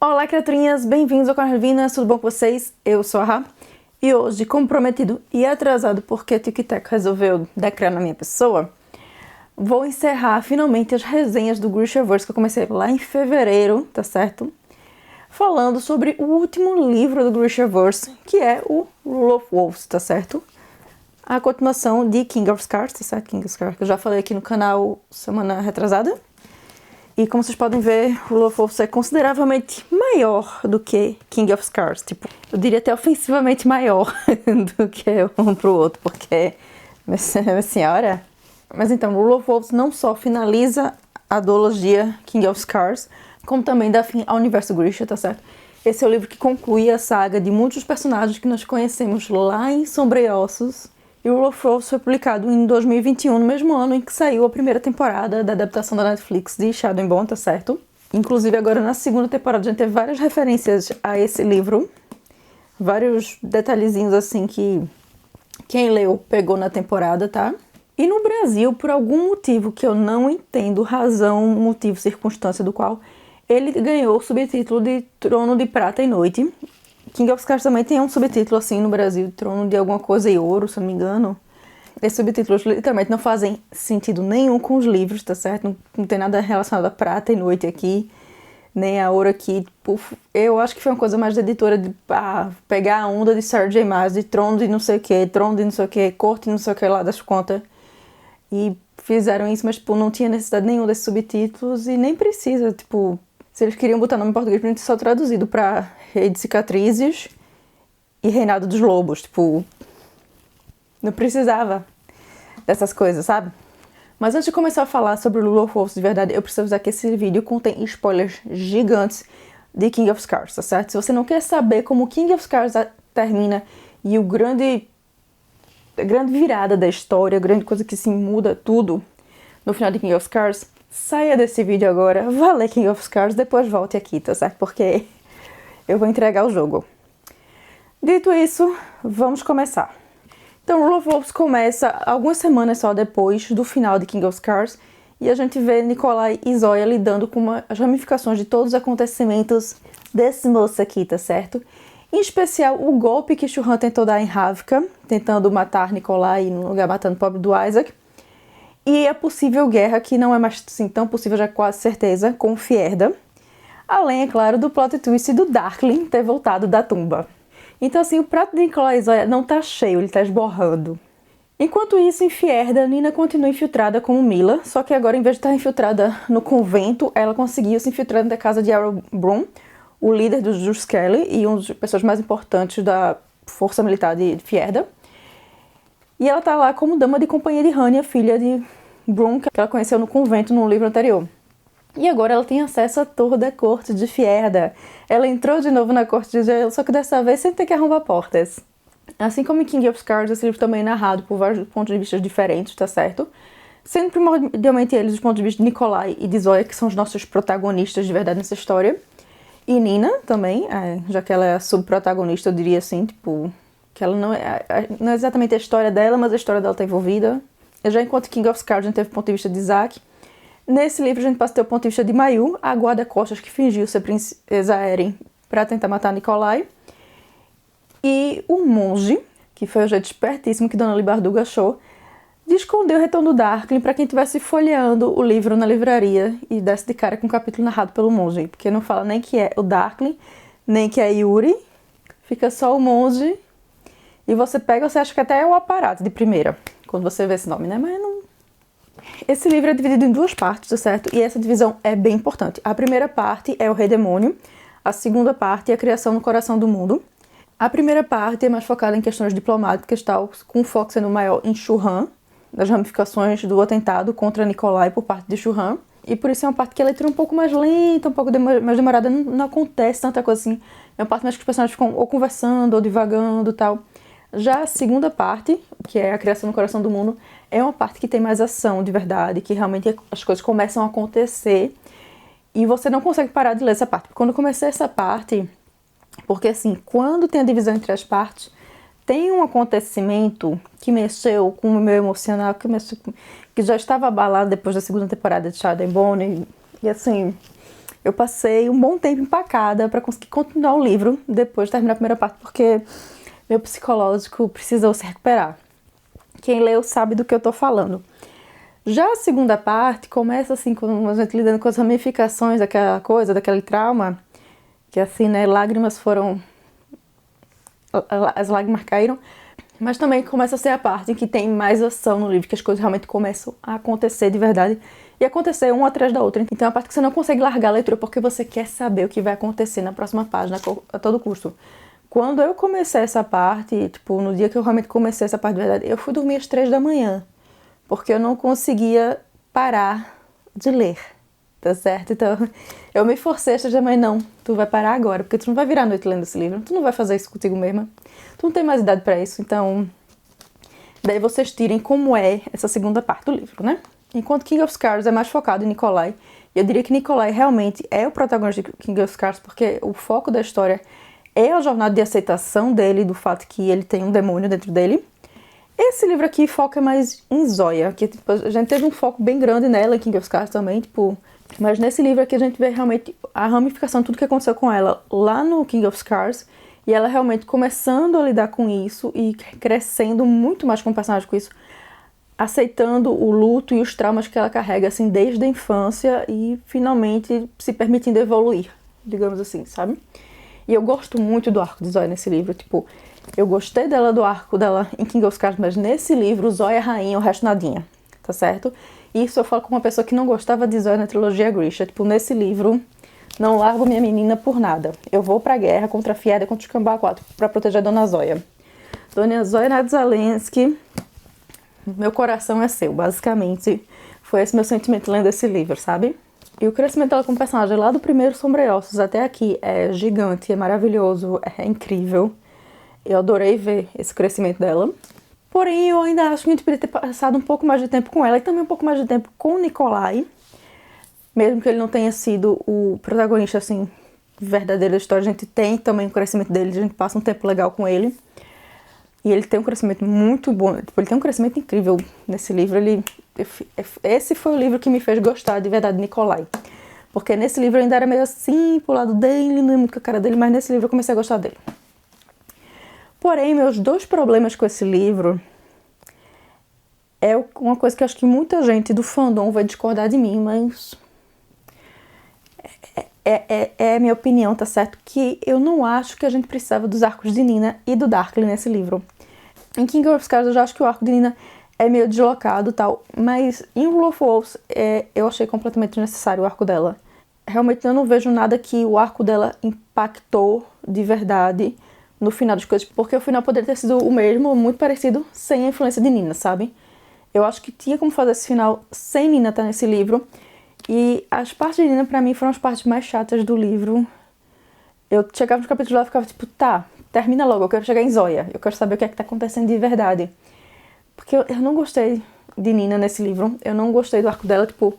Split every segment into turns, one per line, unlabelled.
Olá, criaturinhas! Bem-vindos ao canal Vinas, tudo bom com vocês? Eu sou a Ra, e hoje, como prometido e atrasado porque a Tic-Tac resolveu decretar na minha pessoa, vou encerrar finalmente as resenhas do Grishaverse que eu comecei lá em fevereiro, tá certo? Falando sobre o último livro do Grishaverse, que é o Rule of Wolves, tá certo? A continuação de King of Scars, tá certo? King of Scars, que eu já falei aqui no canal semana retrasada. E como vocês podem ver, o Rule of Wolves é consideravelmente maior do que King of Scars. Tipo, eu diria até ofensivamente maior do que um pro outro, porque, minha senhora... Mas então, o Rule of Wolves não só finaliza a duologia King of Scars, como também dá fim ao universo Grisha, tá certo? Esse é o livro que conclui a saga de muitos personagens que nós conhecemos lá em Sombra e Ossos. E o Rule of Wolves foi publicado em 2021, no mesmo ano em que saiu a primeira temporada da adaptação da Netflix de Shadow and Bone, tá certo? Inclusive agora na segunda temporada a gente teve várias referências a esse livro. Vários detalhezinhos assim que quem leu pegou na temporada, tá? E no Brasil, por algum motivo que eu não entendo, razão, motivo, circunstância do qual, ele ganhou o subtítulo de Trono de Prata e Noite. King of Scars também tem um subtítulo assim no Brasil, Trono de alguma coisa e Ouro, se não me engano. Esses subtítulos literalmente não fazem sentido nenhum com os livros, tá certo? Não tem nada relacionado a Prata e Noite aqui, nem a Ouro aqui. Tipo, eu acho que foi uma coisa mais da editora de pegar a onda de Sarah J. Maas, de Trono de não sei o que, Trono de não sei o que, Corte de não sei o que lá das contas. E fizeram isso, mas tipo, não tinha necessidade nenhuma desses subtítulos e nem precisa, tipo... Se eles queriam botar nome em português, podia ter só traduzido pra Rei de Cicatrizes e Reinado dos Lobos. Tipo, não precisava dessas coisas, sabe? Mas antes de começar a falar sobre o Rule of Wolves de verdade, eu preciso avisar que esse vídeo contém spoilers gigantes de King of Scars, tá certo? Se você não quer saber como King of Scars termina e a grande virada da história, a grande coisa que se muda tudo no final de King of Scars, saia desse vídeo agora, vá ler King of Scars, depois volte aqui, tá certo? Porque eu vou entregar o jogo. Dito isso, vamos começar. Então, Rule of Wolves começa algumas semanas só depois do final de King of Scars e a gente vê Nikolai e Zoya lidando com as ramificações de todos os acontecimentos desse moço aqui, tá certo? Em especial, o golpe que Shuhan tentou dar em Ravka, tentando matar Nikolai e no lugar matando o pobre do Isaac. E a possível guerra, que não é mais assim, tão possível, já quase certeza, com Fierda. Além, é claro, do plot twist do Darkling ter voltado da tumba. Então, assim, o prato de Nikolai Zoya não tá cheio, ele tá esborrando. Enquanto isso, em Fierda, Nina continua infiltrada como Mila, só que agora, em vez de estar infiltrada no convento, ela conseguiu se infiltrar na casa de Arrow Broom, o líder dos Juskelly e uma das pessoas mais importantes da força militar de Fierda. E ela tá lá como dama de companhia de Hania, filha de Broom, que ela conheceu no convento no livro anterior. E agora ela tem acesso a toda a corte de Fierda. Ela entrou de novo na corte de gelo, só que dessa vez sempre tem que arrombar portas. Assim como em King of Scars, esse livro também é narrado por vários pontos de vista diferentes, tá certo? Sendo primordialmente eles os pontos de vista de Nikolai e de Zoya, que são os nossos protagonistas de verdade nessa história. E Nina também, já que ela é a subprotagonista, eu diria assim, tipo... que ela não é exatamente a história dela, mas a história dela está envolvida. Já enquanto King of Scars a gente teve o ponto de vista de Zack, nesse livro a gente passa a ter o ponto de vista de Mayu, a guarda-costas que fingiu ser princesa Eren para tentar matar Nikolai. E o monge, que foi o jeito espertíssimo que Dona Libarduga achou, de esconder o retorno do Darkling para quem estivesse folheando o livro na livraria e desse de cara com um capítulo narrado pelo monge, porque não fala nem que é o Darkling, nem que é Yuri, fica só o monge. E você pega, você acha que até é o aparato de primeira, quando você vê esse nome, né? Mas não... Esse livro é dividido em duas partes, tá certo? E essa divisão é bem importante. A primeira parte é o Rei Demônio, a segunda parte é a criação no coração do mundo. A primeira parte é mais focada em questões diplomáticas, tal, com o foco sendo maior em Shuhan, das ramificações do atentado contra Nikolai por parte de Shuhan. E por isso é uma parte que a leitura é um pouco mais lenta, um pouco mais demorada, não acontece tanta coisa assim. É uma parte mais que os personagens ficam ou conversando ou divagando e tal. Já a segunda parte, que é a criação no coração do mundo, é uma parte que tem mais ação de verdade, que realmente as coisas começam a acontecer e você não consegue parar de ler essa parte. Quando eu comecei essa parte, porque assim, quando tem a divisão entre as partes, tem um acontecimento que mexeu com o meu emocional, que já estava abalado depois da segunda temporada de Shadow and Bone, e assim, Eu passei um bom tempo empacada para conseguir continuar o livro depois de terminar a primeira parte, porque meu psicológico precisou se recuperar. Quem leu sabe do que eu tô falando. Já a segunda parte começa assim, com a gente lidando com as ramificações daquela coisa, daquele trauma, que assim, né, as lágrimas caíram, mas também começa a ser a parte em que tem mais ação no livro, que as coisas realmente começam a acontecer de verdade, e acontecer uma atrás da outra. Então é a parte que você não consegue largar a leitura porque você quer saber o que vai acontecer na próxima página a todo custo. Quando eu comecei essa parte, tipo, no dia que eu realmente comecei essa parte de verdade, eu fui dormir às 3 da manhã, porque eu não conseguia parar de ler, tá certo? Então, eu me forcei às 3 da manhã, não, tu vai parar agora, porque tu não vai virar a noite lendo esse livro, tu não vai fazer isso contigo mesma, tu não tem mais idade pra isso, então... Daí vocês tirem como é essa segunda parte do livro, né? Enquanto King of Scars é mais focado em Nikolai, eu diria que Nikolai realmente é o protagonista de King of Scars, porque o foco da história é a jornada de aceitação dele, do fato que ele tem um demônio dentro dele. Esse livro aqui foca mais em Zoya, que tipo, a gente teve um foco bem grande nela em King of Scars também, tipo... Mas nesse livro aqui a gente vê realmente a ramificação de tudo que aconteceu com ela lá no King of Scars, e ela realmente começando a lidar com isso e crescendo muito mais como personagem com isso, aceitando o luto e os traumas que ela carrega assim desde a infância e finalmente se permitindo evoluir, digamos assim, sabe? E eu gosto muito do arco de Zoya nesse livro, tipo, eu gostei do arco dela em King of Scars, mas nesse livro Zoya é rainha, o resto nadinha, tá certo? E isso eu falo com uma pessoa que não gostava de Zoya na trilogia Grisha, tipo, nesse livro, não largo minha menina por nada. Eu vou pra guerra contra a Fiera e contra os Cambá 4 pra proteger a Dona Zoya. Dona Zoya Nadzalensky, meu coração é seu, basicamente. Foi esse meu sentimento lendo esse livro, sabe? E o crescimento dela como personagem lá do primeiro Sombra e Ossos até aqui é gigante, é maravilhoso, é incrível. Eu adorei ver esse crescimento dela. Porém, eu ainda acho que a gente poderia ter passado um pouco mais de tempo com ela e também um pouco mais de tempo com o Nikolai. Mesmo que ele não tenha sido o protagonista, assim, verdadeiro da história, a gente tem também o crescimento dele, a gente passa um tempo legal com ele. E ele tem um crescimento muito bom, tipo, ele tem um crescimento incrível nesse livro. Esse foi o livro que me fez gostar de verdade de Nikolai. Porque nesse livro eu ainda era meio assim, pro lado dele, não é muito com a cara dele, mas nesse livro eu comecei a gostar dele. Porém, meus dois problemas com esse livro é uma coisa que eu acho que muita gente do fandom vai discordar de mim, mas é a minha opinião, tá certo? Que eu não acho que a gente precisava dos arcos de Nina e do Darkly nesse livro. Em King of Scars eu já acho que o arco de Nina é meio deslocado e tal, mas em Rule of Wolves eu achei completamente desnecessário o arco dela. Realmente eu não vejo nada que o arco dela impactou de verdade no final das coisas, porque o final poderia ter sido o mesmo, muito parecido, sem a influência de Nina, sabe? Eu acho que tinha como fazer esse final sem Nina estar nesse livro. E as partes de Nina, pra mim, foram as partes mais chatas do livro. Eu chegava no capítulo lá e ficava tipo, tá, termina logo, eu quero chegar em Zoya. Eu quero saber o que é que tá acontecendo de verdade. Porque eu não gostei de Nina nesse livro. Eu não gostei do arco dela, tipo...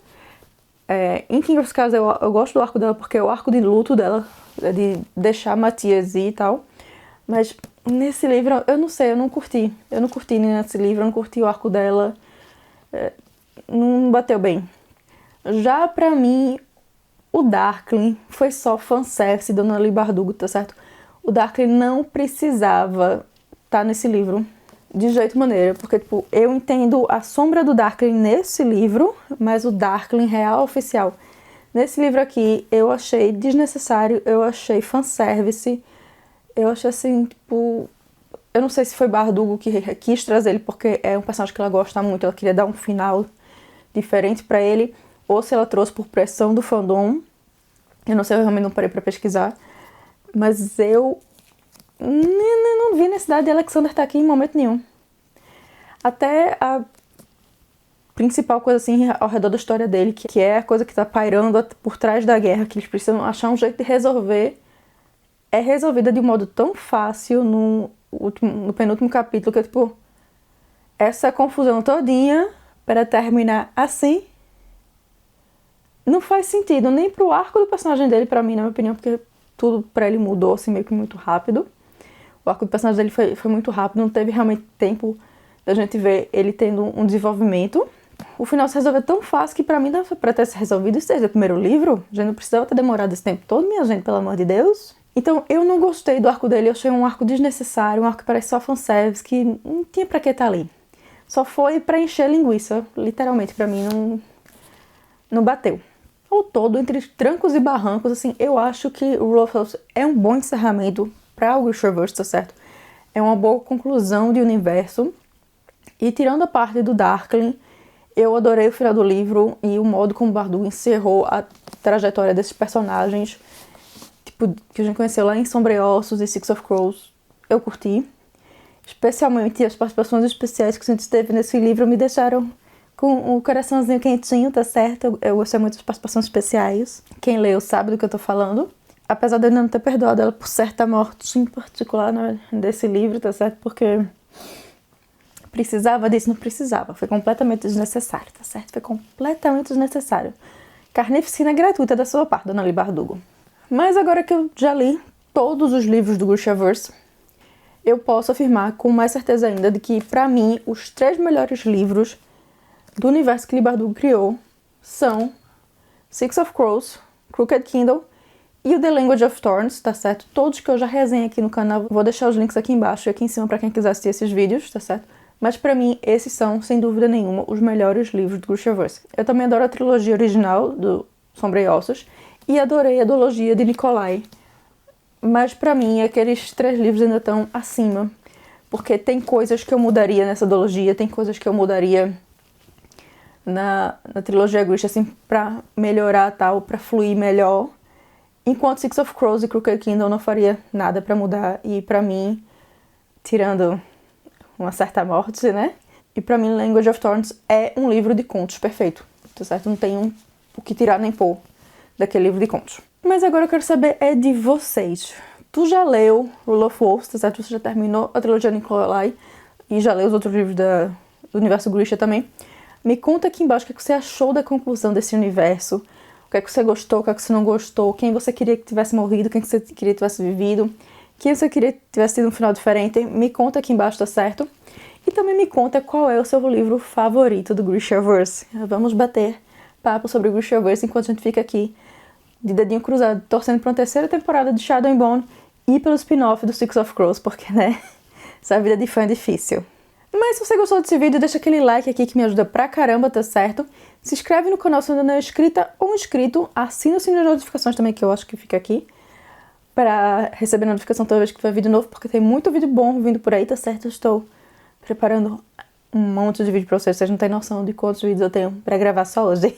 em King of Scars eu gosto do arco dela porque é o arco de luto dela, de deixar Matias ir e tal. Mas nesse livro, eu não sei, eu não curti. Eu não curti Nina nesse livro, eu não curti o arco dela. Não bateu bem. Já pra mim, o Darkly foi só fanservice, Dona Lee Bardugo, tá certo? O Darkly não precisava estar nesse livro de jeito maneira, porque tipo, eu entendo a sombra do Darkly nesse livro, mas o Darkly real oficial nesse livro aqui eu achei desnecessário, eu achei fanservice, eu achei assim, tipo... Eu não sei se foi Bardugo que quis trazer ele porque é um personagem que ela gosta muito, ela queria dar um final diferente pra ele, ou se ela trouxe por pressão do fandom. Eu não sei, eu realmente não parei pra pesquisar. Mas eu não vi necessidade de Alexander estar aqui em momento nenhum. Até a principal coisa assim ao redor da história dele, que é a coisa que tá pairando por trás da guerra, que eles precisam achar um jeito de resolver, é resolvida de um modo tão fácil no penúltimo capítulo, que é tipo... Essa confusão todinha para terminar assim... Não faz sentido nem pro arco do personagem dele, pra mim, na minha opinião, porque tudo pra ele mudou, assim, meio que muito rápido. O arco do personagem dele foi muito rápido, não teve realmente tempo da gente ver ele tendo um desenvolvimento. o final se resolveu tão fácil que pra mim dava pra ter se resolvido isso desde o primeiro livro. Já não precisava ter demorado esse tempo todo, minha gente, pelo amor de Deus. Então, eu não gostei do arco dele, eu achei um arco desnecessário, um arco que parece só fanservice, que não tinha pra que estar ali. Só foi pra encher linguiça, literalmente, pra mim não bateu. Ao todo, entre trancos e barrancos, assim, eu acho que o Rule of Elves é um bom encerramento pra o Grishaverse, tá certo? É uma boa conclusão de universo. E tirando a parte do Darkling, eu adorei o final do livro e o modo como o Bardugo encerrou a trajetória desses personagens, tipo, que a gente conheceu lá em Sombreossos e Six of Crows. Eu curti. Especialmente as participações especiais que a gente teve nesse livro me deixaram com o coraçãozinho quentinho, tá certo? Eu gostei muito das participações especiais. Quem leu sabe do que eu tô falando. Apesar de eu não ter perdoado ela por certa morte em particular, né, desse livro, tá certo? Porque precisava disso, não precisava. Foi completamente desnecessário, tá certo? Foi completamente desnecessário. Carnificina gratuita da sua parte, dona Leigh Bardugo. Mas agora que eu já li todos os livros do Grishaverse, eu posso afirmar com mais certeza ainda de que, pra mim, os 3 melhores livros do universo que Leigh Bardugo criou são Six of Crows, Crooked Kindle e o The Language of Thorns, tá certo? Todos que eu já resenhei aqui no canal, vou deixar os links aqui embaixo e aqui em cima pra quem quiser assistir esses vídeos, tá certo? Mas pra mim, esses são, sem dúvida nenhuma, os melhores livros do Grishaverse. Eu também adoro a trilogia original do Sombra e Ossos e adorei a duologia de Nikolai. Mas pra mim, aqueles 3 livros ainda estão acima, porque tem coisas que eu mudaria nessa duologia, tem coisas que eu mudaria na trilogia Grisha, assim, pra melhorar tal, pra fluir melhor. Enquanto Six of Crows e Crooked Kindle não faria nada pra mudar. E pra mim, tirando uma certa morte, né? E pra mim, Language of Thorns é um livro de contos perfeito, tá certo? Não tem o que tirar nem pôr daquele livro de contos. Mas agora eu quero saber é de vocês. Tu já leu Rule of Wolves, tá certo? Você já terminou a trilogia Nikolai e já leu os outros livros do universo Grisha também. Me conta aqui embaixo o que você achou da conclusão desse universo. O que é que você gostou, o que é que você não gostou. Quem você queria que tivesse morrido, quem você queria que tivesse vivido. Quem você queria que tivesse tido um final diferente. Me conta aqui embaixo, tá certo? E também me conta qual é o seu livro favorito do Grishaverse. Vamos bater papo sobre o Grishaverse enquanto a gente fica aqui de dedinho cruzado, torcendo para uma 3ª temporada de Shadow and Bone e pelo spin-off do Six of Crows, porque, né, essa vida de fã é difícil. Mas se você gostou desse vídeo, deixa aquele like aqui que me ajuda pra caramba, tá certo? Se inscreve no canal se ainda não é inscrita ou inscrito, assina o sininho de notificações também, que eu acho que fica aqui, pra receber notificação toda vez que tiver vídeo novo, porque tem muito vídeo bom vindo por aí, tá certo? Eu estou preparando um monte de vídeo pra vocês não têm noção de quantos vídeos eu tenho pra gravar só hoje.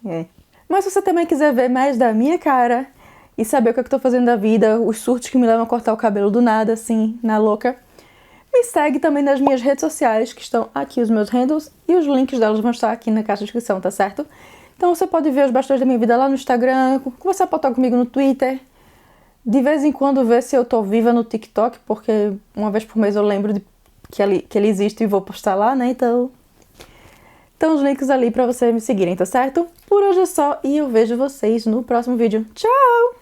É. Mas se você também quiser ver mais da minha cara e saber o que eu tô fazendo da vida, os surtos que me levam a cortar o cabelo do nada, assim, na louca, me segue também nas minhas redes sociais, que estão aqui os meus handles, e os links delas vão estar aqui na caixa de descrição, tá certo? Então você pode ver os bastidores da minha vida lá no Instagram, conversar comigo no Twitter, de vez em quando ver se eu tô viva no TikTok, porque uma vez por mês eu lembro que ele existe e vou postar lá, né? Então os links ali pra vocês me seguirem, tá certo? Por hoje é só e eu vejo vocês no próximo vídeo. Tchau!